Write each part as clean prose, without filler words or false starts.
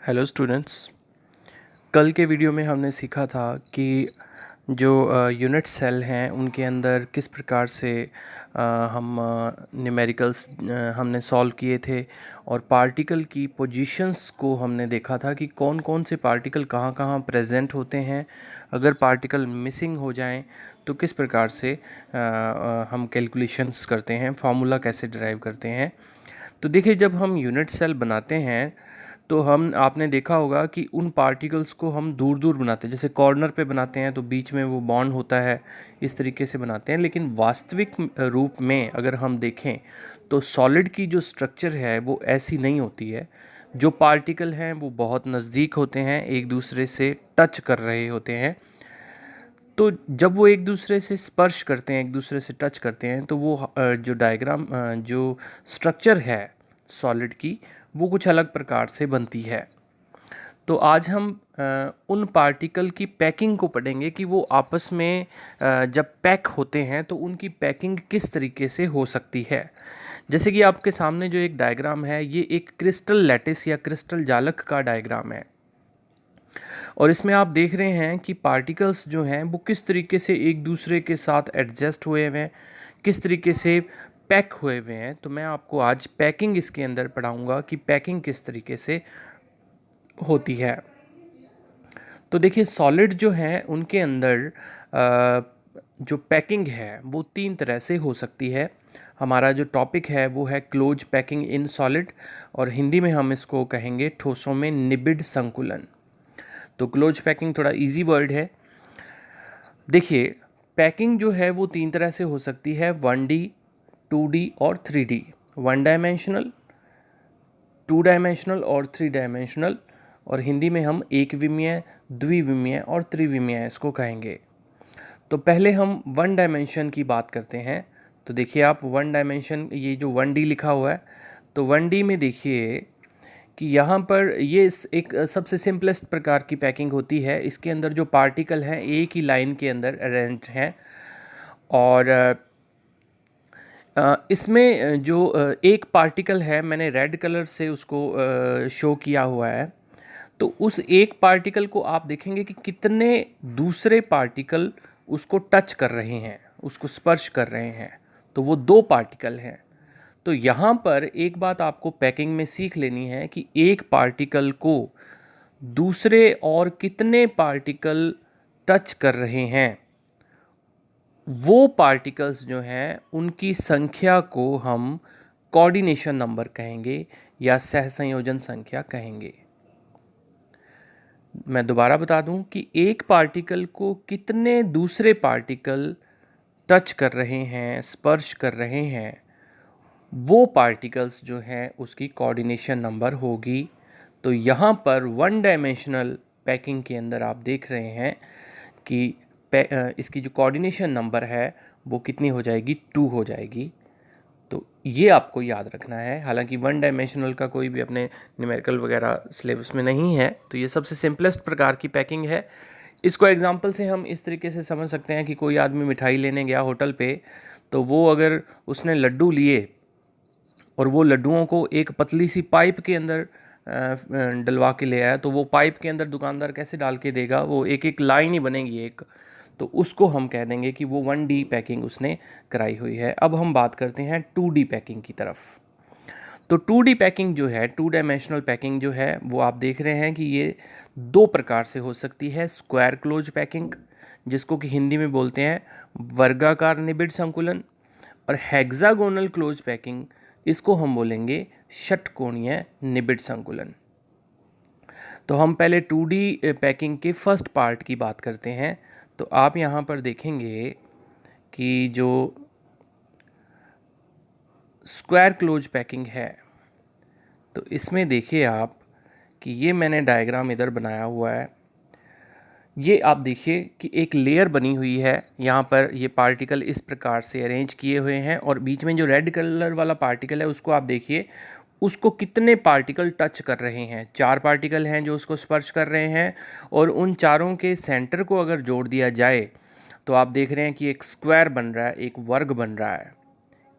Hello students. कल के video में हमने सीखा था कि जो यूनिट सेल हैं उनके अंदर किस प्रकार से हम न्यूमेरिकल्स हमने सॉल्व किए थे और पार्टिकल की पोजीशंस को हमने देखा था कि कौन कौन से पार्टिकल कहाँ कहाँ प्रेजेंट होते हैं। अगर पार्टिकल मिसिंग हो जाएं तो किस प्रकार से हम कैलकुलेशंस करते हैं, फार्मूला कैसे डिराइव करते हैं। तो देखिए, जब हम यूनिट सेल बनाते हैं तो हम आपने देखा होगा कि उन पार्टिकल्स को हम दूर दूर बनाते हैं। जैसे कॉर्नर पे बनाते हैं तो बीच में वो बॉन्ड होता है, इस तरीके से बनाते हैं। लेकिन वास्तविक रूप में अगर हम देखें तो सॉलिड की जो स्ट्रक्चर है वो ऐसी नहीं होती है। जो पार्टिकल हैं वो बहुत नज़दीक होते हैं, एक दूसरे से टच कर रहे होते हैं। तो जब वो एक दूसरे से स्पर्श करते हैं, एक दूसरे से टच करते हैं, तो वो जो डायग्राम जो स्ट्रक्चर है सॉलिड की, वो कुछ अलग प्रकार से बनती है। तो आज हम उन पार्टिकल की पैकिंग को पढ़ेंगे कि वो आपस में जब पैक होते हैं तो उनकी पैकिंग किस तरीके से हो सकती है। जैसे कि आपके सामने जो एक डायग्राम है, ये एक क्रिस्टल लैटिस या क्रिस्टल जालक का डायग्राम है। और इसमें आप देख रहे हैं कि पार्टिकल्स जो हैं वो किस तरीके से एक दूसरे के साथ एडजस्ट हुए हुए हैं, किस तरीके से पैक हुए हुए हैं। तो मैं आपको आज पैकिंग इसके अंदर पढ़ाऊंगा कि पैकिंग किस तरीके से होती है। तो देखिए, सॉलिड जो हैं उनके अंदर जो पैकिंग है वो तीन तरह से हो सकती है। हमारा जो टॉपिक है वो है क्लोज पैकिंग इन सॉलिड, और हिंदी में हम इसको कहेंगे ठोसों में निबिड संकुलन। तो क्लोज पैकिंग थोड़ा इजी वर्ड है। देखिए, पैकिंग जो है वो तीन तरह से हो सकती है: 1D, 2D और 3D। One dimensional, two dimensional और थ्री डायमेंशनल, और हिंदी में हम एक विमीय, द्विविमीय और त्रिविमीय इसको कहेंगे। तो पहले हम वन डायमेंशन की बात करते हैं। तो देखिए, आप वन डायमेंशन, ये जो 1D लिखा हुआ है, तो 1D में देखिए कि यहाँ पर ये एक सबसे सिंपलेस्ट प्रकार की पैकिंग होती है। इसके अंदर जो पार्टिकल हैं एक ही लाइन के अंदर अरेंज हैं, और इसमें जो एक पार्टिकल है, मैंने रेड कलर से उसको शो किया हुआ है। तो उस एक पार्टिकल को आप देखेंगे कि कितने दूसरे पार्टिकल उसको टच कर रहे हैं, उसको स्पर्श कर रहे हैं। तो वो दो पार्टिकल हैं। तो यहाँ पर एक बात आपको पैकिंग में सीख लेनी है कि एक पार्टिकल को दूसरे और कितने पार्टिकल टच कर रहे हैं। वो पार्टिकल्स जो हैं उनकी संख्या को हम कोऑर्डिनेशन नंबर कहेंगे या सहसंयोजन संख्या कहेंगे। मैं दोबारा बता दूं कि एक पार्टिकल को कितने दूसरे पार्टिकल टच कर रहे हैं, स्पर्श कर रहे हैं, वो पार्टिकल्स जो हैं उसकी कोऑर्डिनेशन नंबर होगी। तो यहाँ पर वन डायमेंशनल पैकिंग के अंदर आप देख रहे हैं कि इसकी जो कोऑर्डिनेशन नंबर है वो कितनी हो जाएगी, 2 हो जाएगी। तो ये आपको याद रखना है। हालांकि वन डायमेंशनल का कोई भी अपने न्यूमेरिकल वगैरह सिलेबस में नहीं है, तो ये सबसे सिंपलेस्ट प्रकार की पैकिंग है। इसको एग्जांपल से हम इस तरीके से समझ सकते हैं कि कोई आदमी मिठाई लेने गया होटल पे, तो वो अगर उसने लड्डू लिए और वो लड्डुओं को एक पतली सी पाइप के अंदर डलवा के ले आया, तो वो पाइप के अंदर दुकानदार कैसे डाल के देगा, वो एक एक लाइन ही बनेगी एक। तो उसको हम कह देंगे कि वो 1D पैकिंग उसने कराई हुई है। अब हम बात करते हैं 2D पैकिंग की तरफ। तो 2D पैकिंग जो है, टू डायमेंशनल पैकिंग जो है, वो आप देख रहे हैं कि ये दो प्रकार से हो सकती है। स्क्वायर क्लोज पैकिंग, जिसको कि हिंदी में बोलते हैं वर्गाकार निबिड़ संकुलन, और हेक्सागोनल क्लोज पैकिंग, इसको हम बोलेंगे षटकोणीय निबिड़ संकुलन। तो हम पहले 2D पैकिंग के फर्स्ट पार्ट की बात करते हैं। तो आप यहाँ पर देखेंगे कि जो स्क्वायर क्लोज पैकिंग है, तो इसमें देखिए आप कि ये मैंने डायग्राम इधर बनाया हुआ है। ये आप देखिए कि एक लेयर बनी हुई है, यहाँ पर ये पार्टिकल इस प्रकार से अरेंज किए हुए हैं, और बीच में जो रेड कलर वाला पार्टिकल है उसको आप देखिए, उसको कितने पार्टिकल टच कर रहे हैं। 4 पार्टिकल हैं जो उसको स्पर्श कर रहे हैं, और उन चारों के सेंटर को अगर जोड़ दिया जाए तो आप देख रहे हैं कि एक स्क्वायर बन रहा है, एक वर्ग बन रहा है।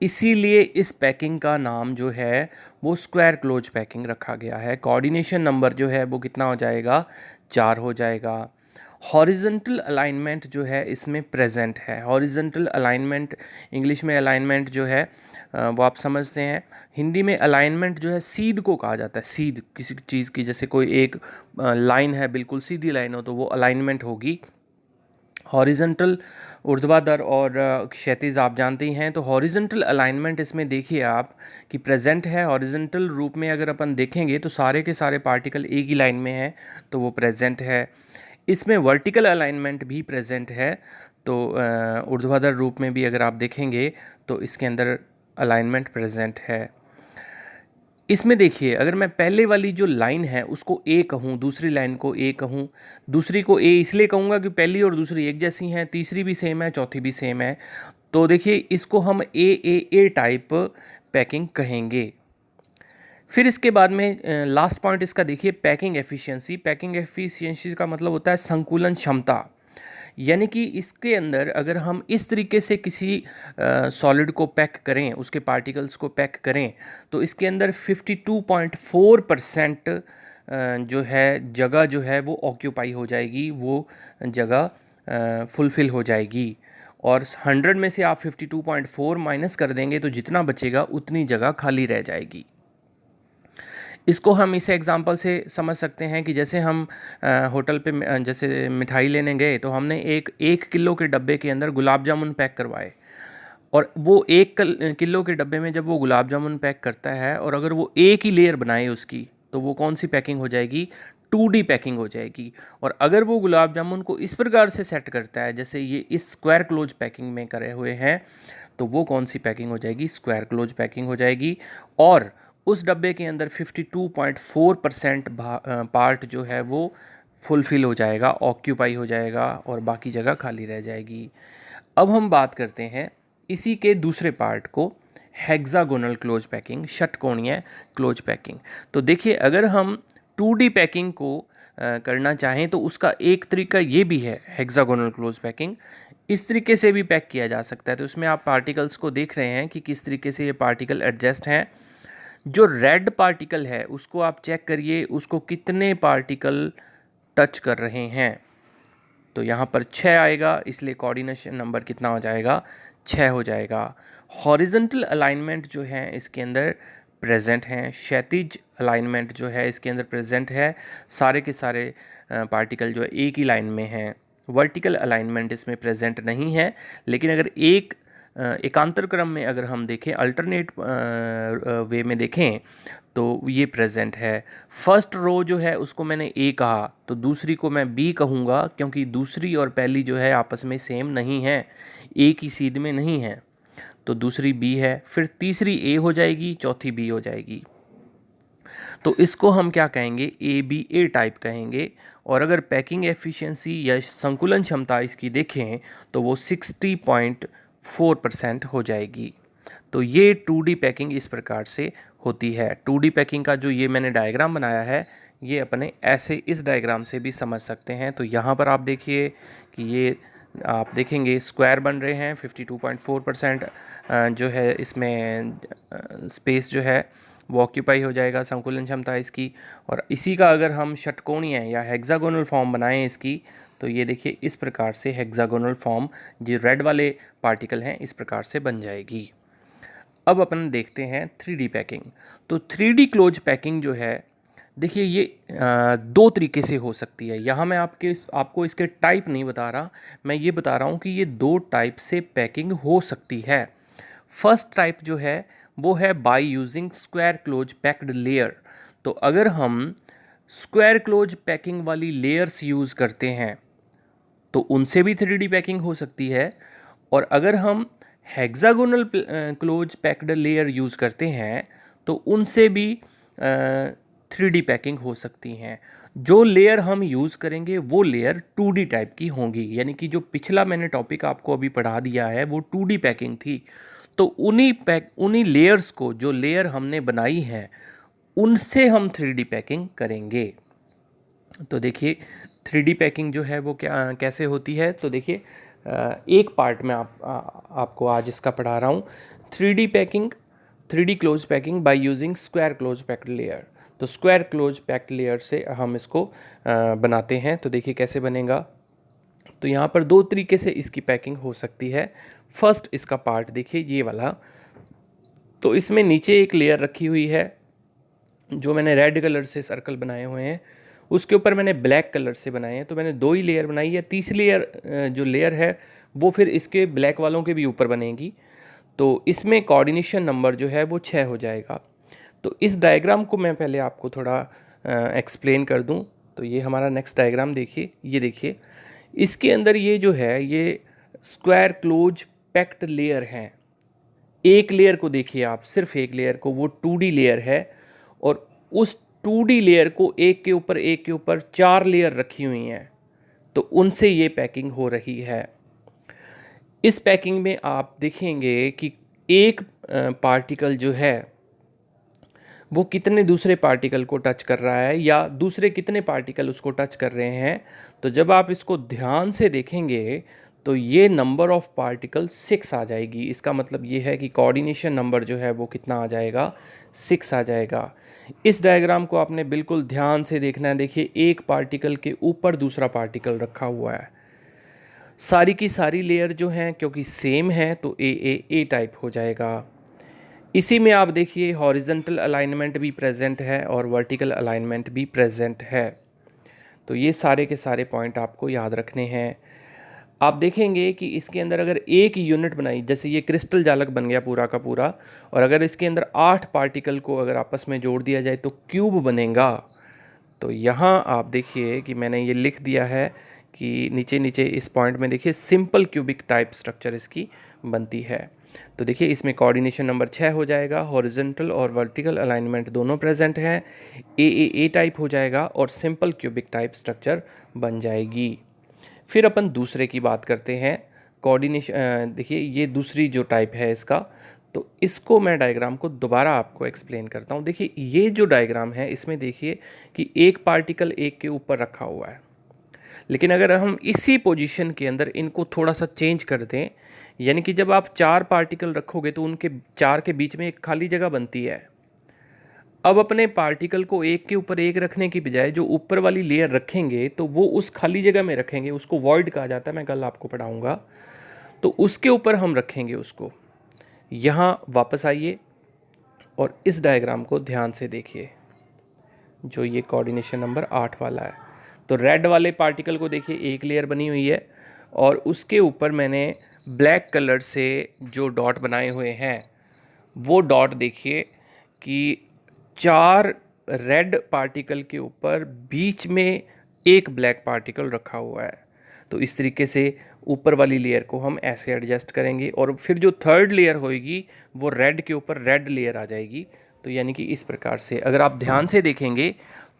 इसीलिए इस पैकिंग का नाम जो है वो स्क्वायर क्लोज पैकिंग रखा गया है। कोऑर्डिनेशन नंबर जो है वो कितना हो जाएगा, 4 हो जाएगा। हॉरिजॉन्टल अलाइनमेंट जो है इसमें प्रेजेंट है। हॉरिजॉन्टल अलाइनमेंट, इंग्लिश में अलाइनमेंट जो है वो आप समझते हैं। हिंदी में अलाइनमेंट जो है सीध को कहा जाता है। सीध किसी चीज़ की, जैसे कोई एक लाइन है बिल्कुल सीधी लाइन हो तो वो अलाइनमेंट होगी। हॉरिजॉन्टल ऊर्ध्वाधर और क्षैतिज आप जानते ही हैं। तो हॉरिजॉन्टल अलाइनमेंट इसमें देखिए आप कि प्रेजेंट है। हॉरिजॉन्टल रूप में अगर अपन देखेंगे तो सारे के सारे पार्टिकल एक ही लाइन में हैं तो वो प्रेजेंट है। इसमें वर्टिकल अलाइनमेंट भी प्रेजेंट है। तो ऊर्ध्वाधर रूप में भी अगर आप देखेंगे तो इसके अंदर अलाइनमेंट प्रेजेंट है। इसमें देखिए, अगर मैं पहले वाली जो लाइन है उसको ए कहूँ, दूसरी लाइन को ए कहूँ, दूसरी को ए इसलिए कहूँगा कि पहली और दूसरी एक जैसी हैं, तीसरी भी सेम है, चौथी भी सेम है। तो देखिए इसको हम ए टाइप पैकिंग कहेंगे। फिर इसके बाद में लास्ट पॉइंट इसका देखिए, पैकिंग एफिशिएंसी। पैकिंग एफिशिएंसी का मतलब होता है संकुलन क्षमता। यानी कि इसके अंदर अगर हम इस तरीके से किसी सॉलिड को पैक करें, उसके पार्टिकल्स को पैक करें, तो इसके अंदर 52.4% जो है जगह जो है वो ऑक्यूपाई हो जाएगी, वो जगह फुलफ़िल हो जाएगी। और 100 में से आप 52.4 माइनस कर देंगे तो जितना बचेगा उतनी जगह खाली रह जाएगी। इसको हम इस एग्जांपल से समझ सकते हैं कि जैसे हम होटल पे जैसे मिठाई लेने गए तो हमने एक किलो के डब्बे के अंदर गुलाब जामुन पैक करवाए, और वो एक किलो के डब्बे में जब वो गुलाब जामुन पैक करता है और अगर वो एक ही लेयर बनाए उसकी, तो वो कौन सी पैकिंग हो जाएगी, 2D पैकिंग हो जाएगी। और अगर वो गुलाब जामुन को इस प्रकार से सेट करता है जैसे ये इस स्क्वायर क्लोज पैकिंग में करे हुए हैं, तो वो कौन सी पैकिंग हो जाएगी, स्क्वायर क्लोज पैकिंग हो जाएगी। और उस डब्बे के अंदर 52.4% पार्ट जो है वो फुलफ़िल हो जाएगा, ऑक्यूपाई हो जाएगा, और बाकी जगह खाली रह जाएगी। अब हम बात करते हैं इसी के दूसरे पार्ट को, हेक्सागोनल क्लोज पैकिंग, षटकोणीय क्लोज पैकिंग। तो देखिए, अगर हम 2D पैकिंग को करना चाहें तो उसका एक तरीका ये भी है, हेक्सागोनल क्लोज पैकिंग। इस तरीके से भी पैक किया जा सकता है। तो इसमें आप पार्टिकल्स को देख रहे हैं कि किस तरीके से ये पार्टिकल एडजस्ट हैं। जो रेड पार्टिकल है उसको आप चेक करिए, उसको कितने पार्टिकल टच कर रहे हैं। तो यहाँ पर 6 आएगा, इसलिए कोऑर्डिनेशन नंबर कितना हो जाएगा, 6 हो जाएगा। हॉरिजॉन्टल अलाइनमेंट जो है इसके अंदर प्रेजेंट हैं, क्षैतिज अलाइनमेंट जो है इसके अंदर प्रेजेंट है। सारे के सारे पार्टिकल जो है एक ही लाइन में हैं। वर्टिकल अलाइनमेंट इसमें प्रेजेंट नहीं है, लेकिन अगर एकांतर क्रम में अगर हम देखें, अल्टरनेट वे में देखें, तो ये प्रेजेंट है। फर्स्ट रो जो है उसको मैंने ए कहा, तो दूसरी को मैं बी कहूँगा, क्योंकि दूसरी और पहली जो है आपस में सेम नहीं है, एक ही सीध में नहीं है, तो दूसरी बी है। फिर तीसरी ए हो जाएगी, चौथी बी हो जाएगी। तो इसको हम क्या कहेंगे, ए टाइप कहेंगे। और अगर पैकिंग एफिशिएंसी या संकुलन क्षमता इसकी देखें तो वो 60.4% हो जाएगी। तो ये 2D पैकिंग इस प्रकार से होती है। 2D पैकिंग का जो ये मैंने डायग्राम बनाया है, ये अपने ऐसे इस डायग्राम से भी समझ सकते हैं। तो यहाँ पर आप देखिए कि ये आप देखेंगे स्क्वायर बन रहे हैं। 52.4% जो है इसमें स्पेस जो है वो ऑक्यूपाई हो जाएगा, संकुलन क्षमता इसकी। और इसी का अगर हम षटकोणीय या हेक्सागोनल फॉर्म बनाएं इसकी, तो ये देखिए इस प्रकार से हेक्सागोनल फॉर्म, जो रेड वाले पार्टिकल हैं, इस प्रकार से बन जाएगी। अब अपन देखते हैं 3D पैकिंग। तो 3D क्लोज पैकिंग जो है, देखिए ये दो तरीके से हो सकती है। यहाँ मैं आपको इसके टाइप नहीं बता रहा, मैं ये बता रहा हूँ कि ये दो टाइप से पैकिंग हो सकती है। फर्स्ट टाइप जो है वो है by using square close packed layer. तो अगर हम स्क्वायर क्लोज पैकिंग वाली लेयर्स यूज़ करते हैं तो उनसे भी 3D पैकिंग हो सकती है। और अगर हम hexagonal close packed layer use करते हैं तो उनसे भी 3D पैकिंग हो सकती हैं। जो लेयर हम यूज़ करेंगे वो लेयर 2D टाइप की होंगी। यानी कि जो पिछला मैंने टॉपिक आपको अभी पढ़ा दिया है वो 2D पैकिंग थी। तो उन्हीं लेयर्स को, जो लेयर हमने बनाई है, उनसे हम 3D पैकिंग करेंगे। तो देखिए 3D पैकिंग जो है वो कैसे होती है। तो देखिए एक पार्ट में आपको आज इसका पढ़ा रहा हूँ। 3D packing, 3D close packing by using square close packed layer. तो स्क्वायर क्लोज पैक्ड लेयर से हम इसको बनाते हैं। तो देखिए कैसे बनेगा। तो यहाँ पर दो तरीके से इसकी पैकिंग हो सकती है। फर्स्ट इसका पार्ट देखिए ये वाला, तो इसमें नीचे एक लेयर रखी हुई है जो मैंने रेड कलर से सर्कल बनाए हुए हैं, उसके ऊपर मैंने ब्लैक कलर से बनाए हैं। तो मैंने दो ही लेयर बनाई है, तीसरी लेयर जो लेयर है वो फिर इसके ब्लैक वालों के भी ऊपर बनेगी। तो इसमें कोऑर्डिनेशन नंबर जो है वो 6 हो जाएगा। तो इस डायग्राम को मैं पहले आपको थोड़ा एक्सप्लेन कर दूं। तो ये हमारा नेक्स्ट डायग्राम देखिए, ये देखिए इसके अंदर ये जो है ये स्क्वायर क्लोज पैक्ड लेयर हैं। एक लेयर को देखिए आप, सिर्फ एक लेयर को, वो 2D लेयर है और उस 2D लेयर को एक के ऊपर 4 लेयर रखी हुई हैं। तो उनसे ये पैकिंग हो रही है। इस पैकिंग में आप देखेंगे कि एक पार्टिकल जो है वो कितने दूसरे पार्टिकल को टच कर रहा है या दूसरे कितने पार्टिकल उसको टच कर रहे हैं। तो जब आप इसको ध्यान से देखेंगे तो ये नंबर ऑफ पार्टिकल 6 आ जाएगी। इसका मतलब ये है कि कोऑर्डिनेशन नंबर जो है वो कितना आ जाएगा, 6 आ जाएगा। इस डायग्राम को आपने बिल्कुल ध्यान से देखना है। देखिए एक पार्टिकल के ऊपर दूसरा पार्टिकल रखा हुआ है। सारी की सारी लेयर जो हैं क्योंकि सेम है तो ए टाइप हो जाएगा। इसी में आप देखिए हॉरिजॉन्टल अलाइनमेंट भी प्रेजेंट है और वर्टिकल अलाइनमेंट भी प्रेजेंट है। तो ये सारे के सारे पॉइंट आपको याद रखने हैं। आप देखेंगे कि इसके अंदर अगर एक यूनिट बनाई, जैसे ये क्रिस्टल जालक बन गया पूरा का पूरा, और अगर इसके अंदर 8 पार्टिकल को अगर आपस में जोड़ दिया जाए तो क्यूब बनेगा। तो यहाँ आप देखिए कि मैंने ये लिख दिया है कि नीचे नीचे इस पॉइंट में देखिए सिंपल क्यूबिक टाइप स्ट्रक्चर इसकी बनती है। तो देखिए इसमें कोऑर्डिनेशन नंबर 6 हो जाएगा, हॉरिजॉन्टल और वर्टिकल अलाइनमेंट दोनों प्रेजेंट हैं, ए टाइप हो जाएगा और सिंपल क्यूबिक टाइप स्ट्रक्चर बन जाएगी। फिर अपन दूसरे की बात करते हैं। कोऑर्डिनेशन देखिए ये दूसरी जो टाइप है इसका, तो इसको मैं डायग्राम को दोबारा आपको एक्सप्लेन करता हूँ। देखिए ये जो डायग्राम है इसमें देखिए कि एक पार्टिकल एक के ऊपर रखा हुआ है, लेकिन अगर हम इसी पोजीशन के अंदर इनको थोड़ा सा चेंज कर दें, यानी कि जब आप 4 पार्टिकल रखोगे तो उनके 4 के बीच में एक खाली जगह बनती है। अब अपने पार्टिकल को एक के ऊपर एक रखने की बजाय जो ऊपर वाली लेयर रखेंगे तो वो उस खाली जगह में रखेंगे, उसको वॉइड कहा जाता है, मैं कल आपको पढ़ाऊंगा। तो उसके ऊपर हम रखेंगे उसको। यहाँ वापस आइए और इस डायग्राम को ध्यान से देखिए, जो ये कोऑर्डिनेशन नंबर 8 वाला है। तो रेड वाले पार्टिकल को देखिए एक लेयर बनी हुई है और उसके ऊपर मैंने ब्लैक कलर से जो डॉट बनाए हुए हैं वो डॉट देखिए कि 4 रेड पार्टिकल के ऊपर बीच में एक ब्लैक पार्टिकल रखा हुआ है। तो इस तरीके से ऊपर वाली लेयर को हम ऐसे एडजस्ट करेंगे और फिर जो थर्ड लेयर होएगी वो रेड के ऊपर रेड लेयर आ जाएगी। तो यानी कि इस प्रकार से अगर आप ध्यान से देखेंगे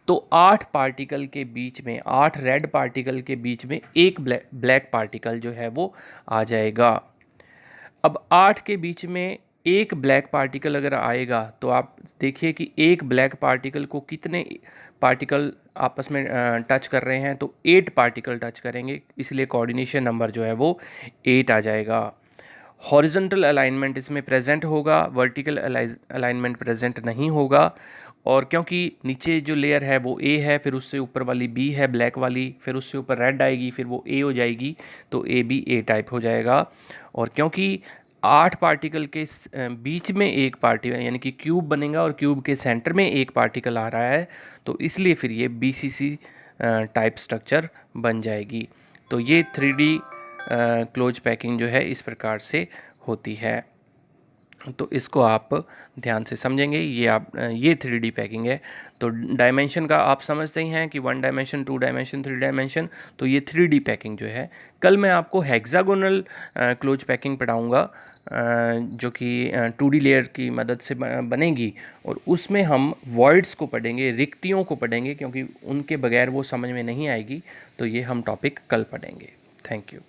तो 8 पार्टिकल के बीच में, 8 रेड पार्टिकल के बीच में एक ब्लैक पार्टिकल जो है वो आ जाएगा। अब 8 के बीच में एक ब्लैक पार्टिकल अगर आएगा तो आप देखिए कि एक ब्लैक पार्टिकल को कितने पार्टिकल आपस में टच कर रहे हैं, तो 8 पार्टिकल टच करेंगे, इसलिए कोऑर्डिनेशन नंबर जो है वो 8 आ जाएगा। हॉरिजॉन्टल अलाइनमेंट इसमें प्रेजेंट होगा, वर्टिकल अलाइनमेंट प्रेजेंट नहीं होगा। और क्योंकि नीचे जो लेयर है वो ए है, फिर उससे ऊपर वाली बी है ब्लैक वाली, फिर उससे ऊपर रेड आएगी, फिर वो ए हो जाएगी, तो ए बी ए टाइप हो जाएगा। और क्योंकि 8 पार्टिकल के बीच में एक पार्टिकल यानी कि क्यूब बनेगा और क्यूब के सेंटर में एक पार्टिकल आ रहा है, तो इसलिए फिर ये BCC टाइप स्ट्रक्चर बन जाएगी। तो ये 3D क्लोज पैकिंग जो है इस प्रकार से होती है। तो इसको आप ध्यान से समझेंगे। ये 3D पैकिंग है। तो डायमेंशन का आप समझते ही हैं कि 1 डायमेंशन, 2 डायमेंशन, 3 डायमेंशन, तो ये 3D पैकिंग जो है। कल मैं आपको हेक्सागोनल क्लोज पैकिंग पढ़ाऊँगा जो कि 2D लेयर की मदद से बनेगी और उसमें हम वॉइड्स को पढ़ेंगे, रिक्तियों को पढ़ेंगे, क्योंकि उनके बगैर वो समझ में नहीं आएगी। तो ये हम टॉपिक कल पढ़ेंगे। Thank you.